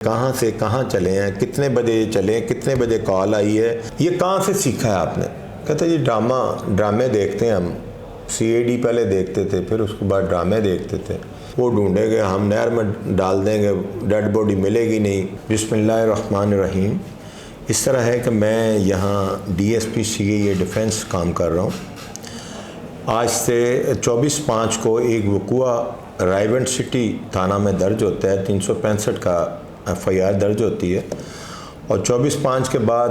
کہاں سے کہاں چلے ہیں، کتنے بجے چلے، کتنے بجے کال آئی ہے، یہ کہاں سے سیکھا ہے آپ نے؟ کہتا ہے یہ ڈرامے دیکھتے ہیں ہم، CID پہلے دیکھتے تھے، پھر اس کے بعد ڈرامے دیکھتے تھے، وہ ڈھونڈیں گے، ہم نہر میں ڈال دیں گے، ڈیڈ باڈی ملے گی نہیں۔ بسم اللہ الرحمن الرحیم۔ اس طرح ہے کہ میں یہاں DSP CA ڈیفنس کام کر رہا ہوں۔ آج سے 24/5 کو ایک وقوع رائیونٹ سٹی تھانہ میں درج ہوتا ہے، 365 کا FIR درج ہوتی ہے، اور 24/5 کے بعد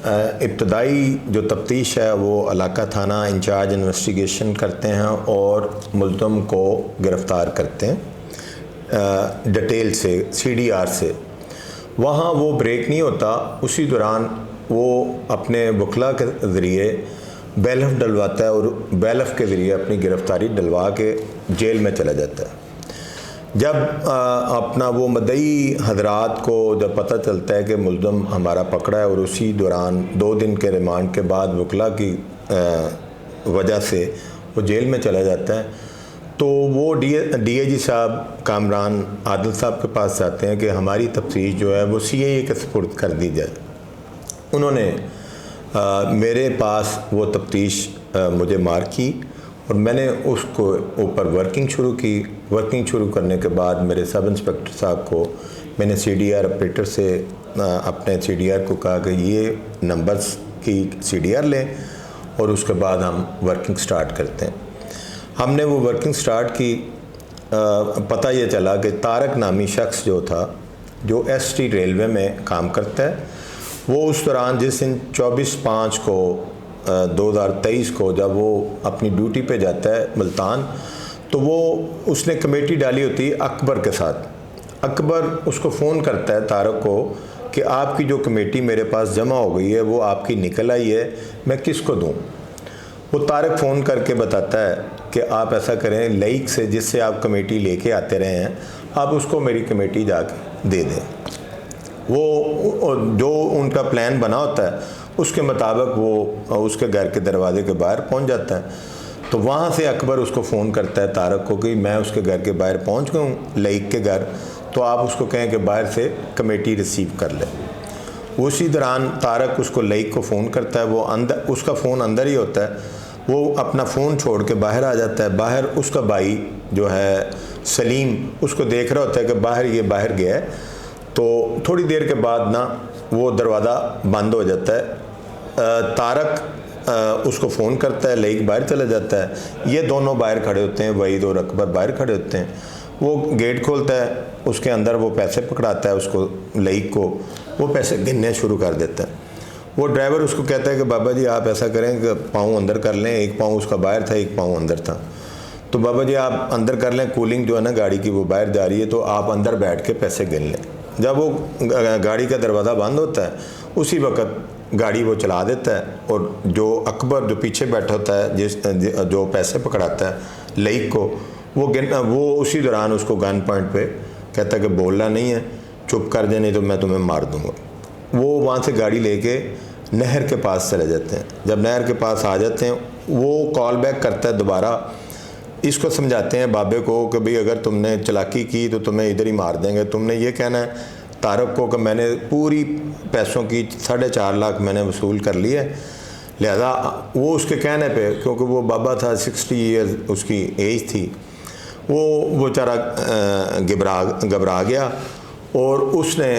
ابتدائی جو تفتیش ہے وہ علاقہ تھانہ انچارج انویسٹیگیشن کرتے ہیں اور ملزم کو گرفتار کرتے ہیں ڈیٹیل سے، CDR سے۔ وہاں وہ بریک نہیں ہوتا، اسی دوران وہ اپنے وکلا کے ذریعے بیلف ڈلواتا ہے اور بیلف کے ذریعے اپنی گرفتاری ڈلوا کے جیل میں چلا جاتا ہے۔ جب اپنا وہ مدعی حضرات کو جب پتہ چلتا ہے کہ ملزم ہمارا پکڑا ہے، اور اسی دوران 2 دن کے ریمانڈ کے بعد وکلا کی وجہ سے وہ جیل میں چلا جاتا ہے، تو وہ DIG صاحب کامران عادل صاحب کے پاس جاتے ہیں کہ ہماری تفتیش جو ہے وہ CIA کے سپرد کر دی جائے۔ انہوں نے میرے پاس وہ تفتیش مجھے مار کی اور میں نے اس کو اوپر ورکنگ شروع کی۔ ورکنگ شروع کرنے کے بعد میرے سب انسپیکٹر صاحب کو میں نے CDR آپریٹر سے اپنے CDR کو کہا کہ یہ نمبرز کی CDR لیں اور اس کے بعد ہم ورکنگ سٹارٹ کرتے ہیں۔ ہم نے وہ ورکنگ سٹارٹ کی۔ پتہ یہ چلا کہ طارق نامی شخص جو تھا، جو ST ریلوے میں کام کرتا ہے، وہ اس دوران جس دن 24/5 کو 2023 کو جب وہ اپنی ڈیوٹی پہ جاتا ہے ملتان، تو وہ اس نے کمیٹی ڈالی ہوتی ہے اکبر کے ساتھ۔ اکبر اس کو فون کرتا ہے طارق کو کہ آپ کی جو کمیٹی میرے پاس جمع ہو گئی ہے وہ آپ کی نکل آئی ہے، میں کس کو دوں؟ وہ طارق فون کر کے بتاتا ہے کہ آپ ایسا کریں، لائق سے جس سے آپ کمیٹی لے کے آتے رہے ہیں، آپ اس کو میری کمیٹی جا کے دے دیں۔ وہ جو ان کا پلان بنا ہوتا ہے اس کے مطابق وہ اس کے گھر کے دروازے کے باہر پہنچ جاتا ہے۔ تو وہاں سے اکبر اس کو فون کرتا ہے طارق کو کہ میں اس کے گھر کے باہر پہنچ گیا ہوں، لائق کے گھر، تو آپ اس کو کہیں کہ باہر سے کمیٹی ریسیو کر لیں۔ اسی دوران طارق اس کو لائق کو فون کرتا ہے، وہ اس کا فون اندر ہی ہوتا ہے، وہ اپنا فون چھوڑ کے باہر آ جاتا ہے۔ باہر اس کا بھائی جو ہے سلیم اس کو دیکھ رہا ہوتا ہے کہ یہ باہر گیا ہے، تو تھوڑی دیر کے بعد نا وہ دروازہ بند ہو جاتا ہے۔ طارق اس کو فون کرتا ہے، لائق باہر چلا جاتا ہے، یہ دونوں باہر کھڑے ہوتے ہیں، وحید اور اکبر باہر کھڑے ہوتے ہیں۔ وہ گیٹ کھولتا ہے، اس کے اندر وہ پیسے پکڑاتا ہے اس کو، لائق کو، وہ پیسے گننے شروع کر دیتا ہے۔ وہ ڈرائیور اس کو کہتا ہے کہ بابا جی آپ ایسا کریں کہ پاؤں اندر کر لیں، ایک پاؤں اس کا باہر تھا، ایک پاؤں اندر تھا، تو بابا جی آپ اندر کر لیں، کولنگ جو ہے نا گاڑی کی وہ باہر جا رہی ہے، تو آپ اندر بیٹھ کے پیسے گن لیں۔ جب وہ گاڑی کا دروازہ بند ہوتا ہے اسی وقت گاڑی وہ چلا دیتا ہے، اور جو اکبر جو پیچھے بیٹھا ہوتا ہے جو پیسے پکڑاتا ہے لائق کو، وہ اسی دوران اس کو گن پوائنٹ پہ کہتا ہے کہ بولنا نہیں ہے، چپ کر دیں نہیں تو میں تمہیں مار دوں گا۔ وہ وہاں سے گاڑی لے کے نہر کے پاس چلے جاتے ہیں۔ جب نہر کے پاس آ جاتے ہیں وہ کال بیک کرتا ہے دوبارہ، اس کو سمجھاتے ہیں بابے کو کہ بھئی اگر تم نے چلاکی کی تو تمہیں ادھر ہی مار دیں گے، تم نے یہ کہنا ہے طارق کو کہ میں نے پوری پیسوں کی 4.5 لاکھ میں نے وصول کر لی ہے، لہذا وہ اس کے کہنے پہ، کیونکہ وہ بابا تھا 60 ایئرز اس کی ایج تھی، وہ بیچارہ گھبرا گیا اور اس نے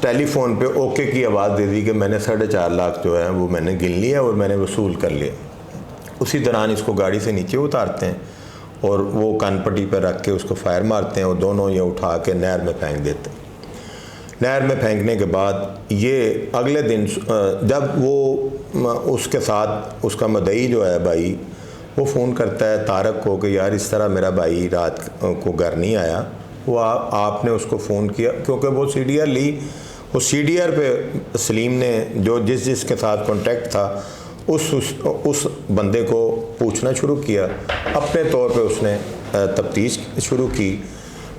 ٹیلی فون پہ اوکے کی آواز دے دی کہ میں نے 4.5 لاکھ جو ہے وہ میں نے گن لیا اور میں نے وصول کر لیا۔ اسی دوران اس کو گاڑی سے نیچے اتارتے ہیں اور وہ کان پٹی پہ رکھ کے اس کو فائر مارتے ہیں، اور دونوں یہ اٹھا کے نہر میں پھینک دیتے ہیں۔ نہر میں پھینکنے کے بعد یہ اگلے دن جب وہ اس کے ساتھ اس کا مدعی جو ہے بھائی، وہ فون کرتا ہے طارق کو کہ یار اس طرح میرا بھائی رات کو گھر نہیں آیا، وہ آپ نے اس کو فون کیا، کیونکہ وہ CDR لی، وہ CDR پہ سلیم نے جو جس کے ساتھ کانٹیکٹ تھا اس بندے کو پوچھنا شروع کیا، اپنے طور پہ اس نے تفتیش شروع کی۔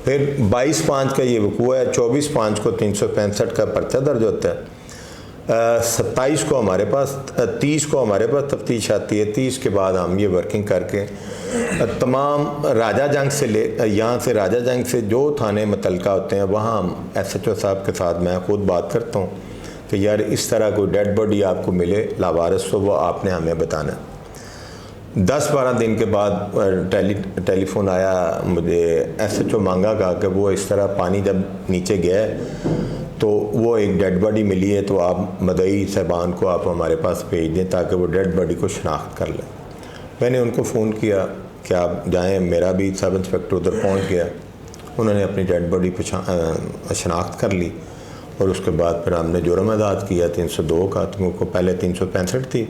پھر 22/5 کا یہ وقوع ہے، 24/5 کو 365 کا پرچہ درج ہوتا ہے۔ 27 کو ہمارے پاس 30 کو ہمارے پاس تفتیش آتی ہے. 30 کے بعد ہم یہ ورکنگ کر کے تمام راجہ جنگ سے یہاں سے راجہ جنگ سے جو تھانے متعلقہ ہوتے ہیں وہاں ہم SHO صاحب کے ساتھ میں خود بات کرتا ہوں کہ یار اس طرح کوئی ڈیڈ باڈی آپ کو ملے لاوارث تو وہ آپ نے ہمیں بتانا ہے. 10-12 دن کے بعد ٹیلی فون آیا مجھے SHO مانگا کا کہ وہ اس طرح پانی جب نیچے گیا ہے تو وہ ایک ڈیڈ باڈی ملی ہے تو آپ مدعی صاحبان کو آپ ہمارے پاس بھیج دیں تاکہ وہ ڈیڈ باڈی کو شناخت کر لیں. میں نے ان کو فون کیا کہ آپ جائیں. میرا بھی سب انسپیکٹر ادھر پہنچ گیا. انہوں نے اپنی ڈیڈ باڈی شناخت کر لی اور اس کے بعد پھر ہم نے جرم عائد کیا 302 کا. تم کو پہلے 365 تھی,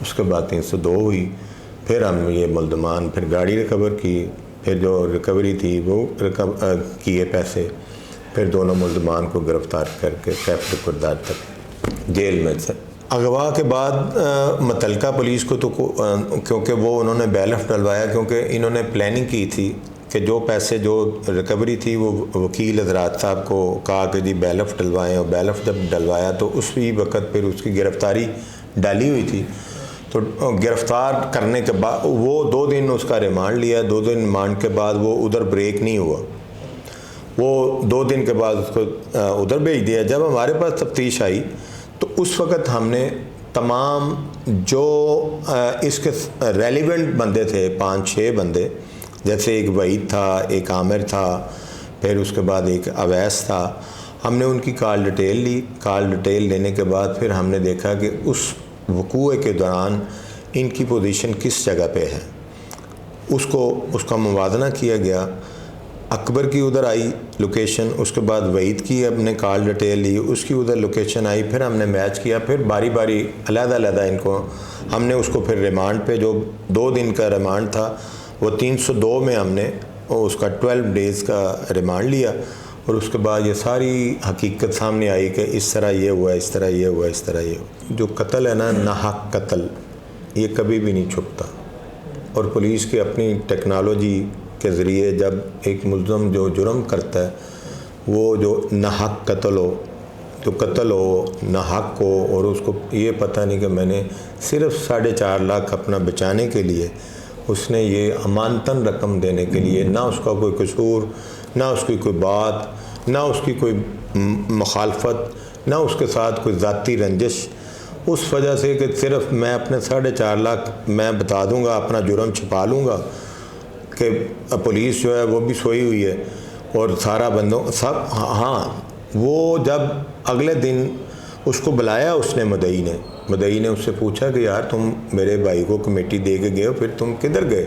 اس کے بعد 302 ہوئی. پھر ہم یہ ملزمان پھر گاڑی ریکور کی, پھر جو ریکوری تھی وہ کیے پیسے, پھر دونوں ملزمان کو گرفتار کر کے کیفر کردار تک جیل میں سے. اغوا کے بعد متعلقہ پولیس کو تو کیونکہ وہ انہوں نے بیل آف ڈلوایا, کیونکہ انہوں نے پلاننگ کی تھی کہ جو پیسے جو ریکوری تھی وہ وکیل حضرات صاحب کو کہا کہ جی بیل آف ڈلوائیں, اور بیل آف جب ڈلوایا تو اسی وقت پھر اس کی گرفتاری ڈالی ہوئی تھی. تو گرفتار کرنے کے بعد وہ 2 دن اس کا ریمانڈ لیا. 2 دن ریمانڈ کے بعد وہ ادھر بریک نہیں ہوا, وہ 2 دن کے بعد اس کو ادھر بھیج دیا. جب ہمارے پاس تفتیش آئی تو اس وقت ہم نے تمام جو اس کے ریلیونٹ بندے تھے 5-6 بندے, جیسے ایک وحید تھا, ایک عامر تھا, پھر اس کے بعد ایک اویس تھا, ہم نے ان کی کال ڈیٹیل لی. کال ڈیٹیل لینے کے بعد پھر ہم نے دیکھا کہ اس وقوع کے دوران ان کی پوزیشن کس جگہ پہ ہے, اس کا موازنہ کیا گیا. اکبر کی ادھر آئی لوکیشن, اس کے بعد وحید کی ہم نے کال ڈیٹیل لی, اس کی ادھر لوکیشن آئی, پھر ہم نے میچ کیا. پھر باری باری علیحدہ ان کو ہم نے اس کو پھر ریمانڈ پہ جو 2 دن کا ریمانڈ تھا وہ 302 میں ہم نے اس کا 12 ڈیز کا ریمانڈ لیا. اور اس کے بعد یہ ساری حقیقت سامنے آئی کہ اس طرح یہ ہوا, اس طرح یہ ہوا, اس طرح یہ ہوا. جو قتل ہے نا, ناحق قتل, یہ کبھی بھی نہیں چھپتا. اور پولیس کی اپنی ٹیکنالوجی کے ذریعے جب ایک ملزم جو جرم کرتا ہے وہ جو ناحق قتل ہو, جو قتل ہو ناحق ہو, اور اس کو یہ پتہ نہیں کہ میں نے صرف 4.5 لاکھ اپنا بچانے کے لیے, اس نے یہ امانتاً رقم دینے کے لیے, نہ اس کا کوئی قصور, نہ اس کی کوئی بات, نہ اس کی کوئی مخالفت, نہ اس کے ساتھ کوئی ذاتی رنجش, اس وجہ سے کہ صرف میں اپنے 4.5 لاکھ میں بتا دوں گا, اپنا جرم چھپا لوں گا کہ پولیس جو ہے وہ بھی سوئی ہوئی ہے اور سارا بندوں سب. ہاں وہ جب اگلے دن اس کو بلایا اس نے مدعی نے اس سے پوچھا کہ یار تم میرے بھائی کو کمیٹی دے کے گئے ہو, پھر تم کدھر گئے؟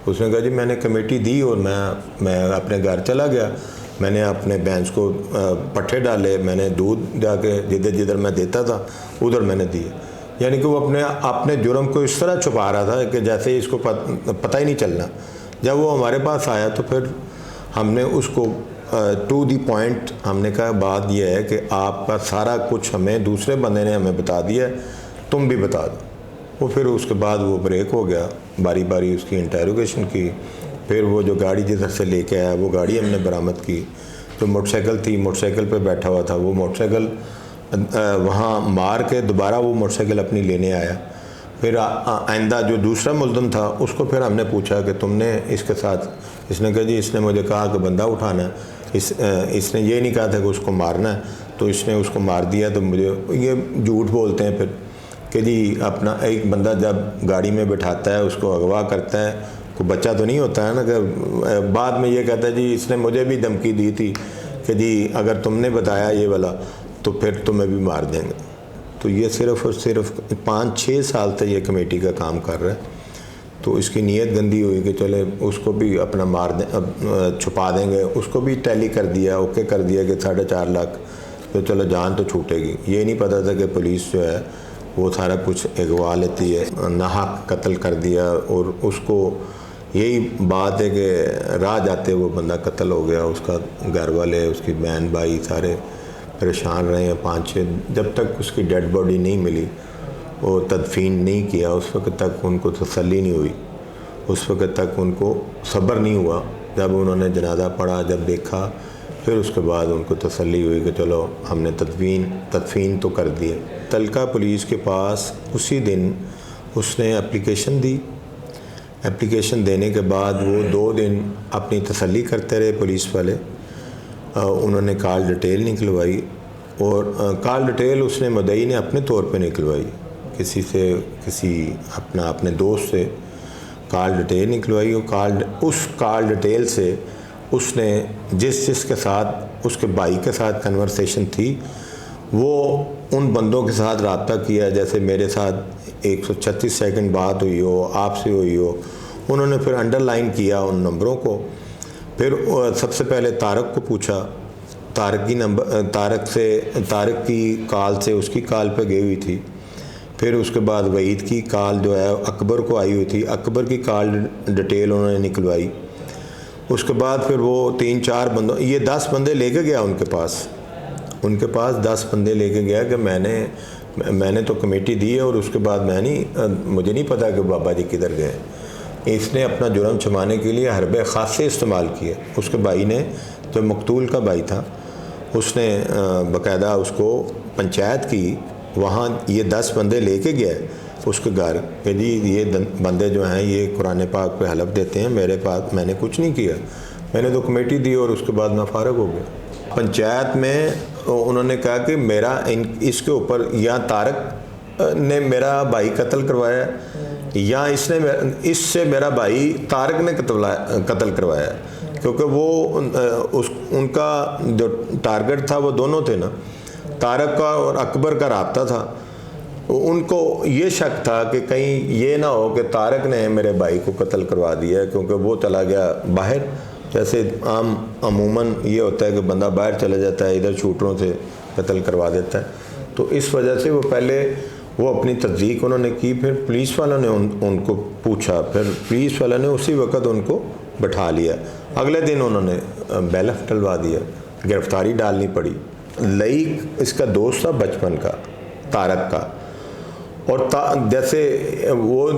اس نے کہا جی میں نے کمیٹی دی اور میں اپنے گھر چلا گیا, میں نے اپنے بھینس کو پٹھے ڈالے, میں نے دودھ جا کے جدھر میں دیتا تھا ادھر میں نے دیے. یعنی کہ وہ اپنے جرم کو اس طرح چھپا رہا تھا کہ جیسے اس کو پتہ ہی نہیں چلنا. جب وہ ہمارے پاس آیا تو پھر ہم نے اس کو ٹو دی پوائنٹ ہم نے کہا بات یہ ہے کہ آپ کا سارا کچھ ہمیں دوسرے بندے نے ہمیں بتا دیا ہے, تم بھی بتا دو. وہ پھر اس کے بعد وہ بریک ہو گیا, باری باری اس کی انٹیروگیشن کی. پھر وہ جو گاڑی جدھر سے لے کے آیا وہ گاڑی ہم نے برآمد کی. جو موٹر سائیکل تھی, موٹر سائیکل پہ بیٹھا ہوا تھا, وہ موٹر سائیکل وہاں مار کے دوبارہ وہ موٹر سائیکل اپنی لینے آیا. پھر آئندہ جو دوسرا ملزم تھا اس کو پھر ہم نے پوچھا کہ تم نے اس کے ساتھ, اس نے کہا جی اس نے مجھے کہا کہ بندہ اٹھانا ہے, اس نے یہ نہیں کہا تھا کہ اس کو مارنا ہے, تو اس نے اس کو مار دیا. تو مجھے یہ جھوٹ بولتے ہیں پھر کہ جی اپنا ایک بندہ جب گاڑی میں بٹھاتا ہے اس کو اغوا کرتا ہے, کوئی بچہ تو نہیں ہوتا ہے نا کہ بعد میں یہ کہتا ہے جی اس نے مجھے بھی دھمکی دی تھی کہ جی اگر تم نے بتایا یہ والا تو پھر تمہیں بھی مار دیں گے. تو یہ صرف اور صرف 5-6 سال تک یہ کمیٹی کا کام کر رہا ہے. تو اس کی نیت گندی ہوئی کہ چلے اس کو بھی اپنا مار دیں, چھپا دیں گے. اس کو بھی ٹیلی کر دیا, اوکے کر دیا کہ 4.5 لاکھ تو چلو جان تو چھوٹے گی. یہ نہیں پتہ تھا کہ پولیس جو ہے وہ سارا کچھ اغوا لیتی ہے. ناحق قتل کر دیا, اور اس کو یہی بات ہے کہ راہ جاتے وہ بندہ قتل ہو گیا. اس کا گھر والے, اس کی بہن بھائی سارے پریشان رہے ہیں 5-6 جب تک اس کی ڈیڈ باڈی نہیں ملی, وہ تدفین نہیں کیا, اس وقت تک ان کو تسلی نہیں ہوئی, اس وقت تک ان کو صبر نہیں ہوا. جب انہوں نے جنازہ پڑھا, جب دیکھا پھر اس کے بعد ان کو تسلی ہوئی کہ چلو ہم نے تدفین تو کر دی ہے۔ تلکا پولیس کے پاس اسی دن اس نے اپلیکیشن دی۔ اپلیکیشن دینے کے بعد وہ 2 دن اپنی تسلی کرتے رہے پولیس والے۔ انہوں نے کال ڈیٹیل نکلوائی، اور کال ڈیٹیل اس نے مدعی نے اپنے طور پہ نکلوائی، اپنے دوست سے کال ڈیٹیل نکلوائی، اور اس کال ڈیٹیل سے اس نے جس کے ساتھ اس کے بھائی کے ساتھ کنورسیشن تھی وہ ان بندوں کے ساتھ رابطہ کیا، جیسے میرے ساتھ 136 سیکنڈ بات ہوئی ہو، آپ سے ہوئی ہو۔ انہوں نے پھر انڈر لائن کیا ان نمبروں کو۔ پھر سب سے پہلے طارق کو پوچھا، طارق کی کال سے اس کی کال پہ گئی ہوئی تھی۔ پھر اس کے بعد وحید کی کال جو ہے اکبر کو آئی ہوئی تھی، اکبر کی کال ڈیٹیل انہوں نے نکلوائی۔ اس کے بعد پھر وہ 3-4 بندوں، یہ 10 بندے لے کے گیا ان کے پاس 10 بندے لے کے گیا کہ میں نے تو کمیٹی دی ہے، اور اس کے بعد مجھے نہیں پتا کہ بابا جی کدھر گئے۔ اس نے اپنا جرم چھپانے کے لیے حرب خاصے استعمال کیے۔ اس کے بھائی نے، جو مقتول کا بھائی تھا، اس نے باقاعدہ اس کو پنچایت کی، وہاں یہ 10 بندے لے کے گئے اس کے گھر کہ جی یہ بندے جو ہیں یہ قرآن پاک پہ حلف دیتے ہیں، میں نے کچھ نہیں کیا، میں نے تو کمیٹی دی اور اس کے بعد میں فارغ ہو گیا۔ پنچایت میں انہوں نے کہا کہ اس کے اوپر یا طارق نے میرا بھائی قتل کروایا یا اس سے میرا بھائی طارق نے قتل کروایا، کیونکہ وہ ان کا جو ٹارگٹ تھا وہ دونوں تھے نا، طارق کا اور اکبر کا رابطہ تھا۔ ان کو یہ شک تھا کہ کہیں یہ نہ ہو کہ طارق نے میرے بھائی کو قتل کروا دیا، کیونکہ وہ چلا گیا باہر۔ جیسے عموماً یہ ہوتا ہے کہ بندہ باہر چلا جاتا ہے، ادھر شوٹروں سے قتل کروا دیتا ہے، تو اس وجہ سے وہ اپنی تصدیق انہوں نے کی۔ پھر پولیس والوں نے ان کو پوچھا، پھر پولیس والوں نے اسی وقت ان کو بٹھا لیا۔ اگلے دن انہوں نے بیلف ڈلوا دیا، گرفتاری ڈالنی پڑی۔ لئیک اس کا دوست تھا بچپن کا، طارق کا، اور جیسے وہ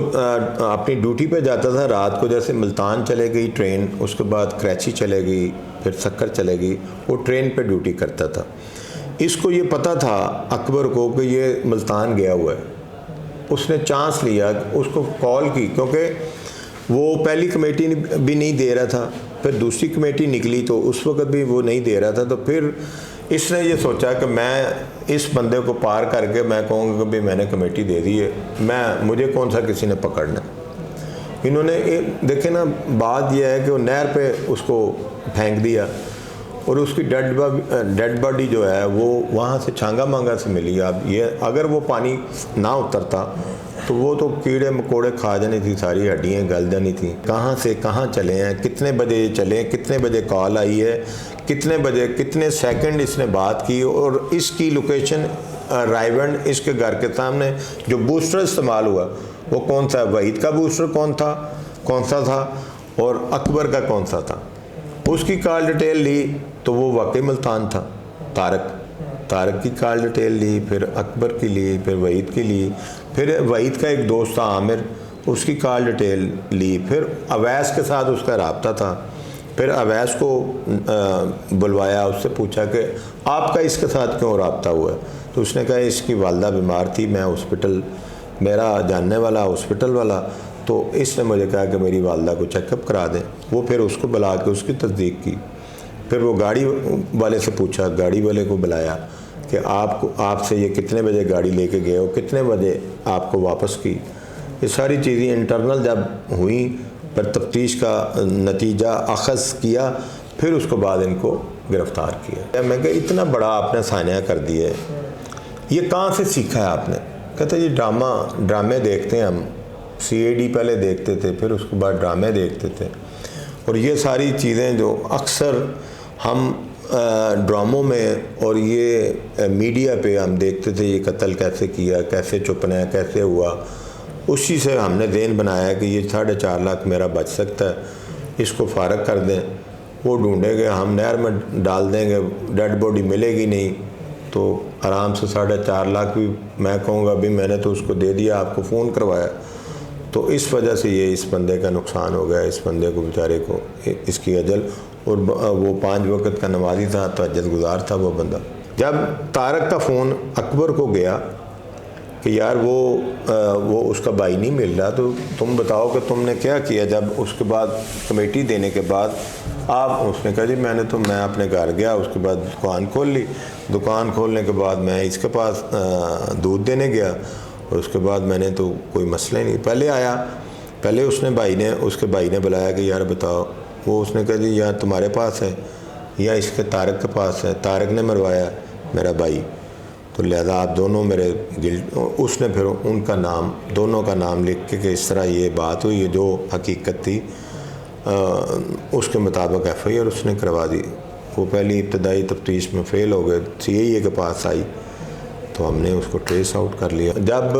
اپنی ڈیوٹی پہ جاتا تھا رات کو، جیسے ملتان چلے گئی ٹرین، اس کے بعد کراچی چلے گئی، پھر سکر چلے گئی، وہ ٹرین پہ ڈیوٹی کرتا تھا۔ اس کو یہ پتہ تھا اکبر کو کہ یہ ملتان گیا ہوا ہے۔ اس نے چانس لیا، اس کو کال کی، کیونکہ وہ پہلی کمیٹی بھی نہیں دے رہا تھا، پھر دوسری کمیٹی نکلی تو اس وقت بھی وہ نہیں دے رہا تھا، تو پھر اس نے یہ سوچا کہ میں اس بندے کو پار کر کے میں کہوں گا کہ بھی میں نے کمیٹی دے دی ہے، مجھے کون سا کسی نے پکڑنا۔ انہوں نے دیکھیں نا، بات یہ ہے کہ وہ نہر پہ اس کو پھینک دیا، اور اس کی ڈیڈ باڈی جو ہے وہ وہاں سے چھانگا مانگا سے ملی۔ اب یہ اگر وہ پانی نہ اترتا تو وہ تو کیڑے مکوڑے کھا جانی تھی، ساری ہڈیاں گل جانی تھیں۔ کہاں سے کہاں چلے ہیں، کتنے بجے چلے، کتنے بجے کال آئی ہے، کتنے بجے کتنے سیکنڈ اس نے بات کی، اور اس کی لوکیشن رائیونڈ اس کے گھر کے سامنے جو بوسٹر استعمال ہوا وہ کون سا ہے، وحید کا بوسٹر کون سا تھا اور اکبر کا کون سا تھا۔ اس کی کال ڈیٹیل لی تو وہ واقعی ملتان تھا۔ طارق کی کال ڈیٹیل لی، پھر اکبر کی لی، پھر وحید کی لی، پھر وحید کا ایک دوست تھا عامر، اس کی کال ڈیٹیل لی، پھر اویس کے ساتھ اس کا رابطہ تھا۔ پھر اویس کو بلوایا، اس سے پوچھا کہ آپ کا اس کے ساتھ کیوں رابطہ ہوا ہے، تو اس نے کہا اس کی والدہ بیمار تھی، میں ہاسپٹل، میرا جاننے والا ہاسپٹل والا، تو اس نے مجھے کہا کہ میری والدہ کو چیک اپ کرا دیں۔ وہ پھر اس کو بلا کے اس کی تصدیق کی۔ پھر وہ گاڑی والے سے پوچھا، گاڑی والے کو بلایا کہ آپ سے یہ کتنے بجے گاڑی لے کے گئے ہو، کتنے بجے آپ کو واپس کی۔ یہ ساری چیزیں انٹرنل جب ہوئیں، پھر تفتیش کا نتیجہ اخذ کیا، پھر اس کے بعد ان کو گرفتار کیا۔ میں کہ اتنا بڑا آپ نے سانحہ کر دیا ہے، یہ کہاں سے سیکھا ہے آپ نے؟ کہتے جی ڈرامے دیکھتے ہیں ہم، CID پہلے دیکھتے تھے، پھر اس کے بعد ڈرامے دیکھتے تھے، اور یہ ساری چیزیں جو اکثر ہم ڈراموں میں اور یہ میڈیا پہ ہم دیکھتے تھے، یہ قتل کیسے کیا، کیسے چھپنا ہے، کیسے ہوا، اسی سے ہم نے ذہن بنایا کہ یہ 4.5 لاکھ میرا بچ سکتا ہے، اس کو فارغ کر دیں۔ وہ ڈھونڈیں گے، ہم نہر میں ڈال دیں گے، ڈیڈ باڈی ملے گی نہیں، تو آرام سے 4.5 لاکھ بھی میں کہوں گا ابھی میں نے تو اس کو دے دیا، آپ کو فون کروایا، تو اس وجہ سے یہ اس بندے کا نقصان ہو گیا، اس بندے کو بیچارے کو اس کی اجل، اور وہ 5 وقت کا نمازی تھا، تہجد گزار تھا وہ بندہ۔ جب طارق کا فون اکبر کو گیا کہ یار وہ اس کا بھائی نہیں مل رہا، تو تم بتاؤ کہ تم نے کیا کیا۔ جب اس کے بعد کمیٹی دینے کے بعد اس نے کہا جی میں اپنے گھر گیا، اس کے بعد دکان کھول لی، دکان کھولنے کے بعد میں اس کے پاس دودھ دینے گیا، اور اس کے بعد میں نے تو کوئی مسئلہ ہی نہیں۔ پہلے اس کے بھائی نے بلایا کہ یار بتاؤ، وہ اس نے کہا جی یا تمہارے پاس ہے یا اس کے طارق کے پاس ہے۔ طارق نے مروایا میرا بھائی، تو لہذا آپ دونوں میرے اس نے پھر دونوں کا نام لکھ کے کہ اس طرح یہ بات ہوئی ہے، جو حقیقت تھی اس کے مطابق ایف آئی آر اس نے کروا دی۔ وہ پہلی ابتدائی تفتیش میں فیل ہو گئے، سی آئی اے کے پاس آئی تو ہم نے اس کو ٹریس آؤٹ کر لیا۔ جب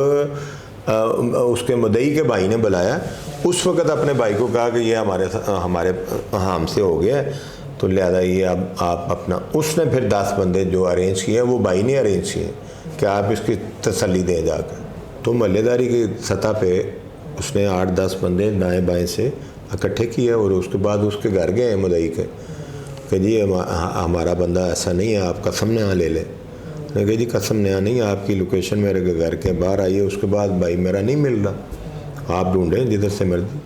اس کے مدعی کے بھائی نے بلایا، اس وقت اپنے بھائی کو کہا کہ یہ ہمارے ہم سے ہو گیا ہے، تو لہذا یہ اب آپ اپنا، اس نے پھر 10 بندے جو ارینج کیے وہ بھائی نے ارینج کیے کہ آپ اس کی تسلی دیں جا کر۔ تو محلے داری کی سطح پہ اس نے 8-10 بندے دائیں بائیں سے اکٹھے کیے، اور اس کے بعد اس کے گھر گئے مدعی کے کہ جی ہمارا بندہ ایسا نہیں ہے، آپ قسم نیا لے لیں۔ میں نے کہا جی قسم نیا نہیں، آپ کی لوکیشن میرے گھر کے باہر آئی ہے، اس کے بعد بھائی میرا نہیں مل رہا، آپ ڈھونڈیں جدھر سے مرضی۔